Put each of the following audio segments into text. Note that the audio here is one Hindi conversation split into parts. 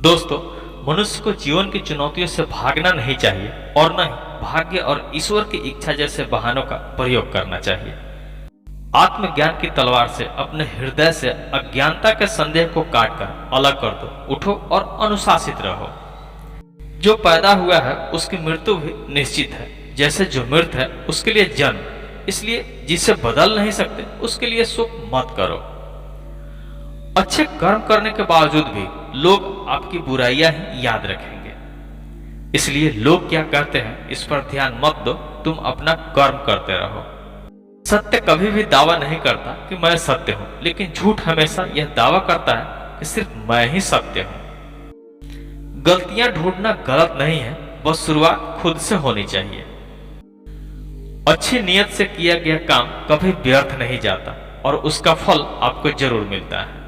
दोस्तों, मनुष्य को जीवन की चुनौतियों से भागना नहीं चाहिए और न ही भाग्य और ईश्वर की इच्छा जैसे बहानों का प्रयोग करना चाहिए। आत्मज्ञान की तलवार से अपने हृदय से अज्ञानता के संदेह को काटकर अलग कर दो। उठो और अनुशासित रहो। जो पैदा हुआ है उसकी मृत्यु भी निश्चित है। जैसे जो मृत है उसके लिए जन्म, इसलिए जिसे बदल नहीं सकते उसके लिए सुख मत करो। अच्छे कर्म करने के बावजूद भी लोग आपकी बुराइयां ही याद रखेंगे, इसलिए लोग क्या कहते हैं इस पर ध्यान मत दो। तुम अपना कर्म करते रहो। सत्य कभी भी दावा नहीं करता कि मैं सत्य हूं, लेकिन झूठ हमेशा यह दावा करता है कि सिर्फ मैं ही सत्य हूं। गलतियां ढूंढना गलत नहीं है, बस शुरुआत खुद से होनी चाहिए। अच्छी नीयत से किया गया काम कभी व्यर्थ नहीं जाता और उसका फल आपको जरूर मिलता है।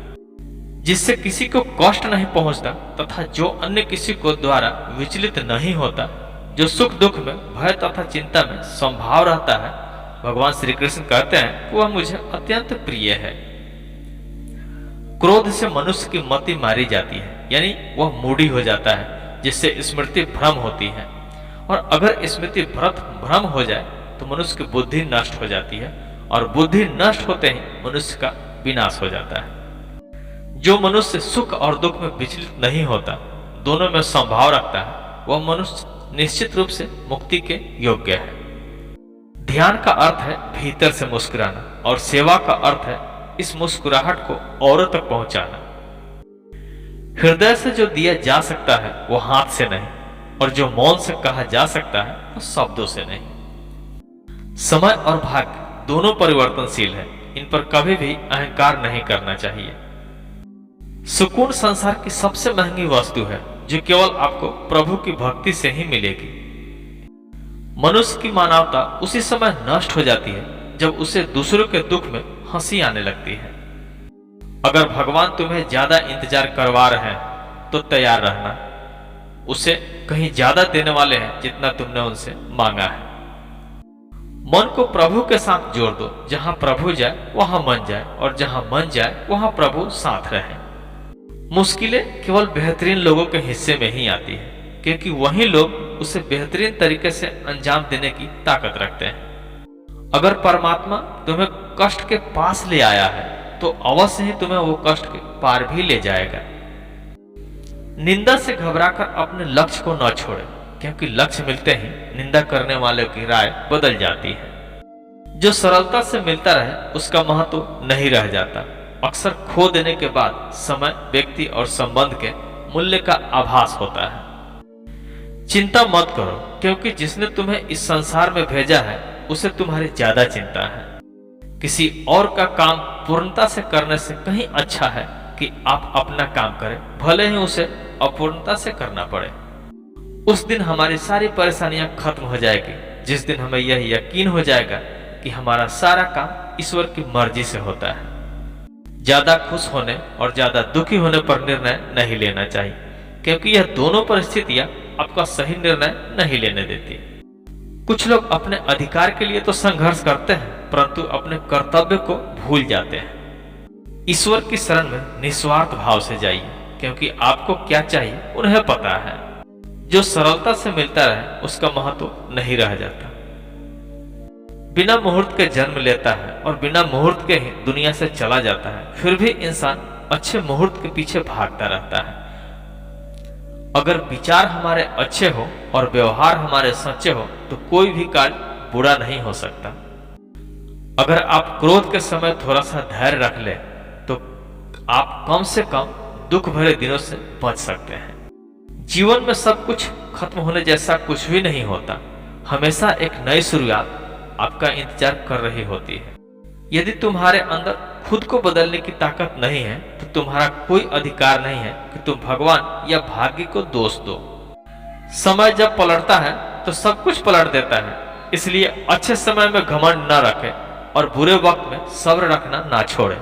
जिससे किसी को कष्ट नहीं पहुंचता तथा जो अन्य किसी को द्वारा विचलित नहीं होता, जो सुख दुख में, भय तथा चिंता में संभाव रहता है, भगवान श्री कृष्ण कहते हैं कि वह मुझे अत्यंत प्रिय है। क्रोध से मनुष्य की मति मारी जाती है, यानी वह मूढ़ी हो जाता है, जिससे स्मृति भ्रम होती है। और अगर स्मृति भ्रम हो जाए तो मनुष्य की बुद्धि नष्ट हो जाती है, और बुद्धि नष्ट होते ही मनुष्य का विनाश हो जाता है। जो मनुष्य सुख और दुख में विचलित नहीं होता, दोनों में संभाव रखता है, वह मनुष्य निश्चित रूप से मुक्ति के योग्य है। ध्यान का अर्थ है भीतर से मुस्कुराना, और सेवा का अर्थ है इस मुस्कुराहट को औरों तक पहुंचाना। हृदय से जो दिया जा सकता है वो हाथ से नहीं, और जो मौन से कहा जा सकता है वो शब्दों से नहीं। समय और भाग्य दोनों परिवर्तनशील है, इन पर कभी भी अहंकार नहीं करना चाहिए। सुकून संसार की सबसे महंगी वस्तु है, जो केवल आपको प्रभु की भक्ति से ही मिलेगी। मनुष्य की मानवता उसी समय नष्ट हो जाती है जब उसे दूसरों के दुख में हंसी आने लगती है। अगर भगवान तुम्हें ज्यादा इंतजार करवा रहे हैं तो तैयार रहना, उसे कहीं ज्यादा देने वाले हैं जितना तुमने उनसे मांगा है। मन को प्रभु के साथ जोड़ दो। जहां प्रभु जाए वहां मन जाए, और जहां मन जाए वहां प्रभु साथ रहे। मुश्किलें केवल बेहतरीन लोगों के हिस्से में ही आती है, क्योंकि वही लोग उसे बेहतरीन तरीके से अंजाम देने की ताकत रखते हैं। अगर परमात्मा तुम्हें कष्ट के पास ले आया है तो अवश्य ही तुम्हें वो कष्ट के पार भी ले जाएगा। निंदा से घबराकर अपने लक्ष्य को न छोड़े, क्योंकि लक्ष्य मिलते ही निंदा करने वाले की राय बदल जाती है। जो सरलता से मिलता रहे उसका महत्व नहीं रह जाता। अक्सर खो देने के बाद समय, व्यक्ति और संबंध के मूल्य का आभास होता है। चिंता मत करो, क्योंकि जिसने तुम्हें इस संसार में भेजा है उसे तुम्हारी ज्यादा चिंता है। किसी और का काम पूर्णता से करने से कहीं अच्छा है कि आप अपना काम करें, भले ही उसे अपूर्णता से करना पड़े। उस दिन हमारी सारी परेशानियां खत्म हो जाएगी, जिस दिन हमें यह यकीन हो जाएगा कि हमारा सारा काम ईश्वर की मर्जी से होता है। ज्यादा खुश होने और ज्यादा दुखी होने पर निर्णय नहीं लेना चाहिए, क्योंकि यह दोनों परिस्थितियां आपका सही निर्णय नहीं लेने देती। कुछ लोग अपने अधिकार के लिए तो संघर्ष करते हैं, परंतु अपने कर्तव्य को भूल जाते हैं। ईश्वर की शरण में निस्वार्थ भाव से जाइए, क्योंकि आपको क्या चाहिए उन्हें पता है। जो सरलता से मिलता रहे उसका महत्व नहीं रह जाता। बिना मुहूर्त के जन्म लेता है और बिना मुहूर्त के ही दुनिया से चला जाता है, फिर भी इंसान अच्छे मुहूर्त के पीछे भागता रहता है। अगर विचार हमारे अच्छे हो और व्यवहार हमारे सच्चे हो तो कोई भी कार्य बुरा नहीं हो सकता। अगर आप क्रोध के समय थोड़ा सा धैर्य रख ले तो आप कम से कम दुख भरे दिनों से बच सकते हैं। जीवन में सब कुछ खत्म होने जैसा कुछ भी नहीं होता। हमेशा एक नई शुरुआत आपका इंतजार कर रही होती है। यदि तुम्हारे अंदर खुद को बदलने की ताकत नहीं है तो तुम्हारा कोई अधिकार नहीं है कि तुम भगवान या भाग्य को दोष दो। समय जब पलटता है तो सब कुछ पलट देता है, इसलिए अच्छे समय में घमंड न रखें और बुरे वक्त में सब्र रखना ना छोड़े।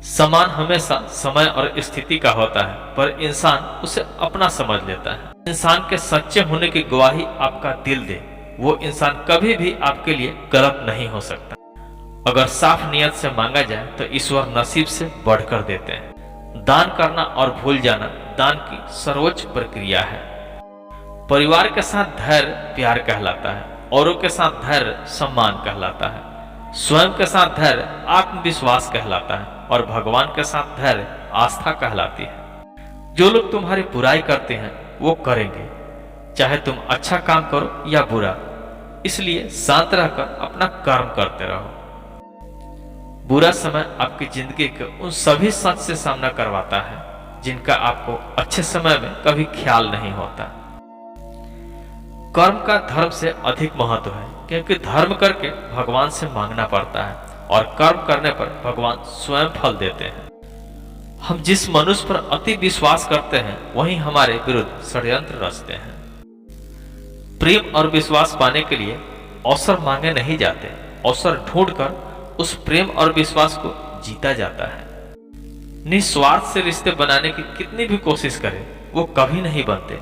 सम्मान हमेशा समय और स्थिति का होता है, पर इंसान उसे अपना समझ लेता है। इंसान के सच्चे होने की गवाही आपका दिल दे, वो इंसान कभी भी आपके लिए गलत नहीं हो सकता। अगर साफ नियत से मांगा जाए तो ईश्वर नसीब से बढ़कर देते हैं। दान करना और भूल जाना दान की सर्वोच्च प्रक्रिया है। परिवार के साथ धैर्य प्यार कहलाता है, औरों के साथ धैर्य सम्मान कहलाता है, स्वयं के साथ धैर्य आत्मविश्वास कहलाता है और भगवान के साथ धैर्य आस्था कहलाती है। जो लोग तुम्हारी बुराई करते हैं वो करेंगे, चाहे तुम अच्छा काम करो या बुरा, इसलिए शांत रहकर अपना कर्म करते रहो। बुरा समय आपकी जिंदगी के उन सभी सच से सामना करवाता है जिनका आपको अच्छे समय में कभी ख्याल नहीं होता। कर्म का धर्म से अधिक महत्व है, क्योंकि धर्म करके भगवान से मांगना पड़ता है और कर्म करने पर भगवान स्वयं फल देते हैं। हम जिस मनुष्य पर अति विश्वास करते हैं वही हमारे विरुद्ध षड्यंत्र रचते हैं। प्रेम और विश्वास पाने के लिए अवसर मांगे नहीं जाते, अवसर ढूंढकर उस प्रेम और विश्वास को जीता जाता है। निस्वार्थ से रिश्ते बनाने की कितनी भी कोशिश करें वो कभी नहीं बनते,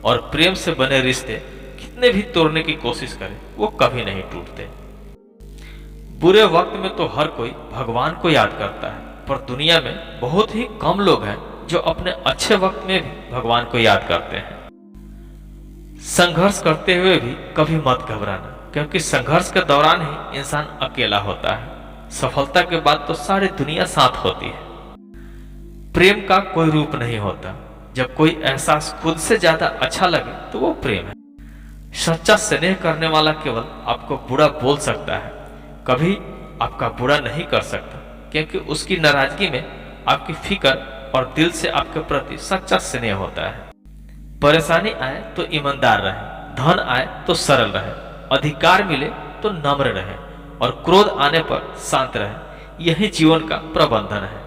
और प्रेम से बने रिश्ते कितने भी तोड़ने की कोशिश करें वो कभी नहीं टूटते। बुरे वक्त में तो हर कोई भगवान को याद करता है, पर दुनिया में बहुत ही कम लोग हैं जो अपने अच्छे वक्त में भी भगवान को याद करते हैं। संघर्ष करते हुए भी कभी मत घबराना, क्योंकि संघर्ष के दौरान ही इंसान अकेला होता है। सफलता के बाद तो सारी दुनिया साथ होती है। प्रेम का कोई रूप नहीं होता। जब कोई एहसास खुद से ज्यादा अच्छा लगे तो वो प्रेम है। सच्चा स्नेह करने वाला केवल आपको बुरा बोल सकता है, कभी आपका बुरा नहीं कर सकता, क्योंकि उसकी नाराजगी में आपकी फिक्र और दिल से आपके प्रति सच्चा स्नेह होता है। परेशानी आए तो ईमानदार रहे, धन आए तो सरल रहे, अधिकार मिले तो नम्र रहे और क्रोध आने पर शांत रहे। यही जीवन का प्रबंधन है।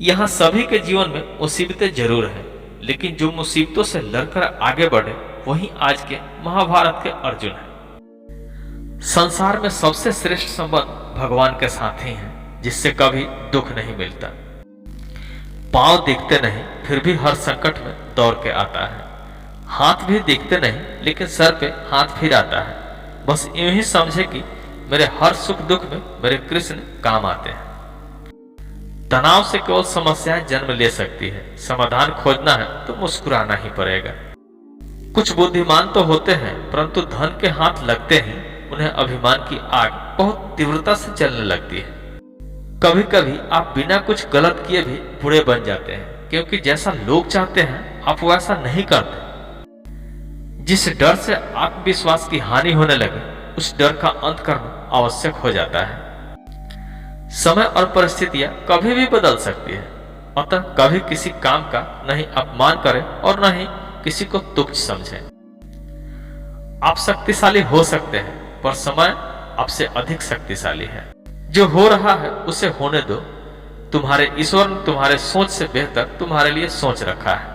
यहाँ सभी के जीवन में मुसीबतें जरूर हैं, लेकिन जो मुसीबतों से लड़कर आगे बढ़े वही आज के महाभारत के अर्जुन हैं। संसार में सबसे श्रेष्ठ संबंध भगवान के साथ ही है, जिससे कभी दुख नहीं मिलता। पांव दिखते नहीं फिर भी हर संकट में दौड़ के आता है। हाथ भी दिखते नहीं लेकिन सर पे हाथ फिर आता है। बस यूं ही समझे कि मेरे हर सुख दुख में मेरे कृष्ण काम आते हैं। तनाव से केवल समस्याएं जन्म ले सकती है, समाधान खोजना है तो मुस्कुराना ही पड़ेगा। कुछ बुद्धिमान तो होते हैं, परंतु धन के हाथ लगते ही उन्हें अभिमान की आग बहुत तीव्रता से जलने लगती है। कभी कभी आप बिना कुछ गलत किए भी बुरे बन जाते हैं, क्योंकि जैसा लोग चाहते हैं आप वैसा नहीं करते। जिस डर से आत्मविश्वास की हानि होने लगे उस डर का अंत करना आवश्यक हो जाता है। समय और परिस्थितियां कभी भी बदल सकती है, अतः कभी किसी काम का नहीं अपमान करें और न ही किसी को तुच्छ समझें। आप शक्तिशाली हो सकते हैं, पर समय आपसे अधिक शक्तिशाली है। जो हो रहा है उसे होने दो। तुम्हारे ईश्वर ने तुम्हारे सोच से बेहतर तुम्हारे लिए सोच रखा है।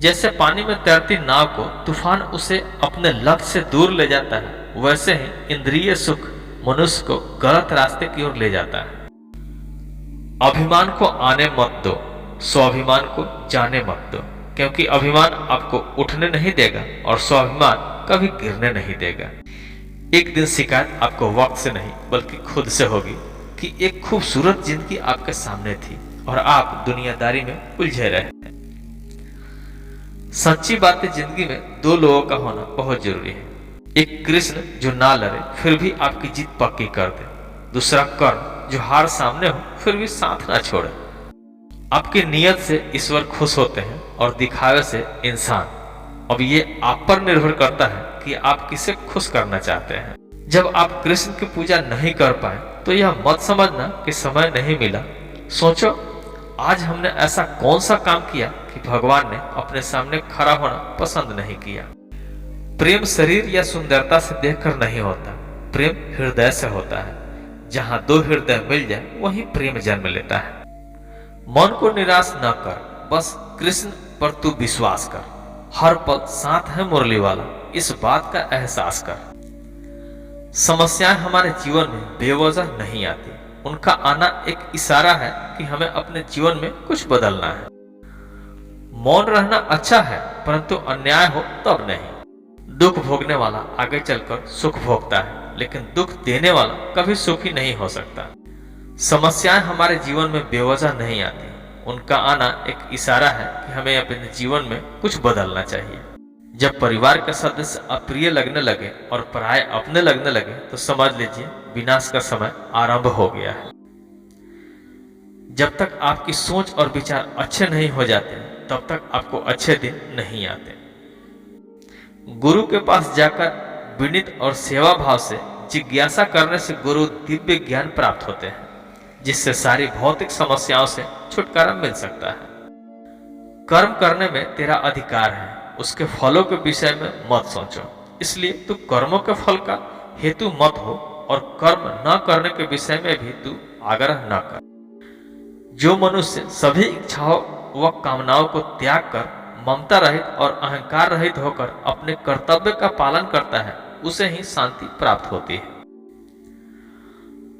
जैसे पानी में तैरती नाव को तूफान उसे अपने लक्ष्य से दूर ले जाता है, वैसे ही इंद्रिय सुख मनुष्य को गलत रास्ते की ओर ले जाता है। अभिमान को आने मत दो, स्वाभिमान को जाने मत दो, क्योंकि अभिमान आपको उठने नहीं देगा और स्वाभिमान कभी गिरने नहीं देगा। एक दिन शिकायत आपको वक्त से नहीं बल्कि खुद से होगी कि एक खूबसूरत जिंदगी आपके सामने थी और आप दुनियादारी में उलझे रहे। सच्ची बात है, जिंदगी में दो लोगों का होना बहुत जरूरी है। एक कृष्ण जो ना लड़े फिर भी आपकी जीत पक्की कर दे, दूसरा कर्ण जो हार सामने हो फिर भी साथ ना छोड़े। आपकी नियत से ईश्वर खुश होते हैं और दिखावे से इंसान। अब ये आप पर निर्भर करता है कि आप किसे खुश करना चाहते हैं। जब आप कृष्ण की पूजा नहीं कर पाए तो यह मत समझना कि समय नहीं मिला। सोचो, आज हमने ऐसा कौन सा काम किया कि भगवान ने अपने सामने खड़ा होना पसंद नहीं किया। प्रेम शरीर या सुंदरता से देखकर नहीं होता, प्रेम हृदय से होता है। जहां दो हृदय मिल जाए वहीं प्रेम जन्म लेता है। मन को निराश न कर, बस कृष्ण पर तू विश्वास कर। हर पल साथ है मुरली वाला, इस बात का एहसास कर। समस्याएं हमारे जीवन में बेवजह नहीं आती, उनका आना एक इशारा है कि हमें अपने जीवन में कुछ बदलना है। मौन रहना अच्छा है, परंतु अन्याय हो तब नहीं। दुख भोगने वाला आगे चलकर सुख भोगता है, लेकिन दुख देने वाला कभी सुखी नहीं हो सकता। समस्याएं हमारे जीवन में बेवजह नहीं आती, उनका आना एक इशारा है कि हमें अपने जीवन में कुछ बदलना चाहिए। जब परिवार का सदस्य अप्रिय लगने लगे और पराये अपने लगने लगे तो समझ लीजिए विनाश का समय आरंभ हो गया है। जब तक आपकी सोच और विचार अच्छे नहीं हो जाते तब तक आपको अच्छे दिन नहीं आते। गुरु के पास जाकर विनीत और सेवा भाव से जिज्ञासा करने से गुरु दिव्य ज्ञान प्राप्त होते हैं, जिससे सारी भौतिक समस्याओं से छुटकारा मिल सकता है। कर्म करने में तेरा अधिकार है, उसके फलों के विषय में मत सोचो, इसलिए तू कर्मों के फल का हेतु मत हो और कर्म न करने के विषय में भी तू आग्रह न कर। जो मनुष्य सभी इच्छाओं व कामनाओं को त्याग कर ममता रहित और अहंकार रहित होकर अपने कर्तव्य का पालन करता है उसे ही शांति प्राप्त होती है।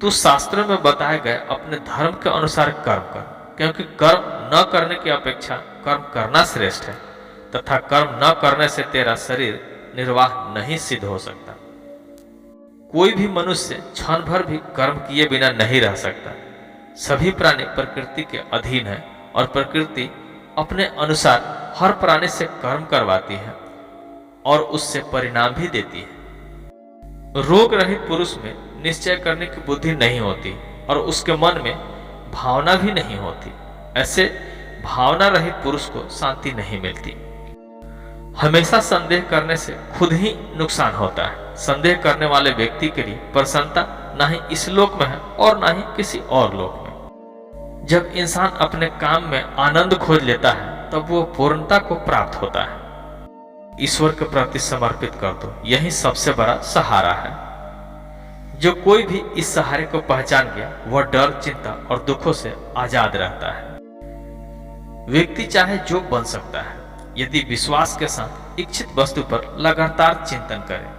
तू शास्त्रों में बताए गए अपने धर्म के अनुसार कर्म कर, क्योंकि कर्म न करने की अपेक्षा कर्म करना श्रेष्ठ है तथा कर्म न करने से तेरा शरीर निर्वाह नहीं सिद्ध हो सकता। कोई भी मनुष्य क्षण भर भी कर्म किए बिना नहीं रह सकता। सभी प्राणी प्रकृति के अधीन है और प्रकृति अपने अनुसार हर प्राणी से कर्म करवाती है और उससे परिणाम भी देती है। रोग रहित पुरुष में निश्चय करने की बुद्धि नहीं होती और उसके मन में भावना भी नहीं होती। ऐसे भावना रहित पुरुष को शांति नहीं मिलती। हमेशा संदेह करने से खुद ही नुकसान होता है। संदेह करने वाले व्यक्ति के लिए प्रसन्नता ना ही इस लोक में है और ना ही किसी और लोक में। जब इंसान अपने काम में आनंद खोज लेता है तब वो पूर्णता को प्राप्त होता है। ईश्वर के प्रति समर्पित कर दो, यही सबसे बड़ा सहारा है। जो कोई भी इस सहारे को पहचान गया वह डर, चिंता और दुखों से आजाद रहता है। व्यक्ति चाहे जो बन सकता है यदि विश्वास के साथ इच्छित वस्तु पर लगातार चिंतन करे।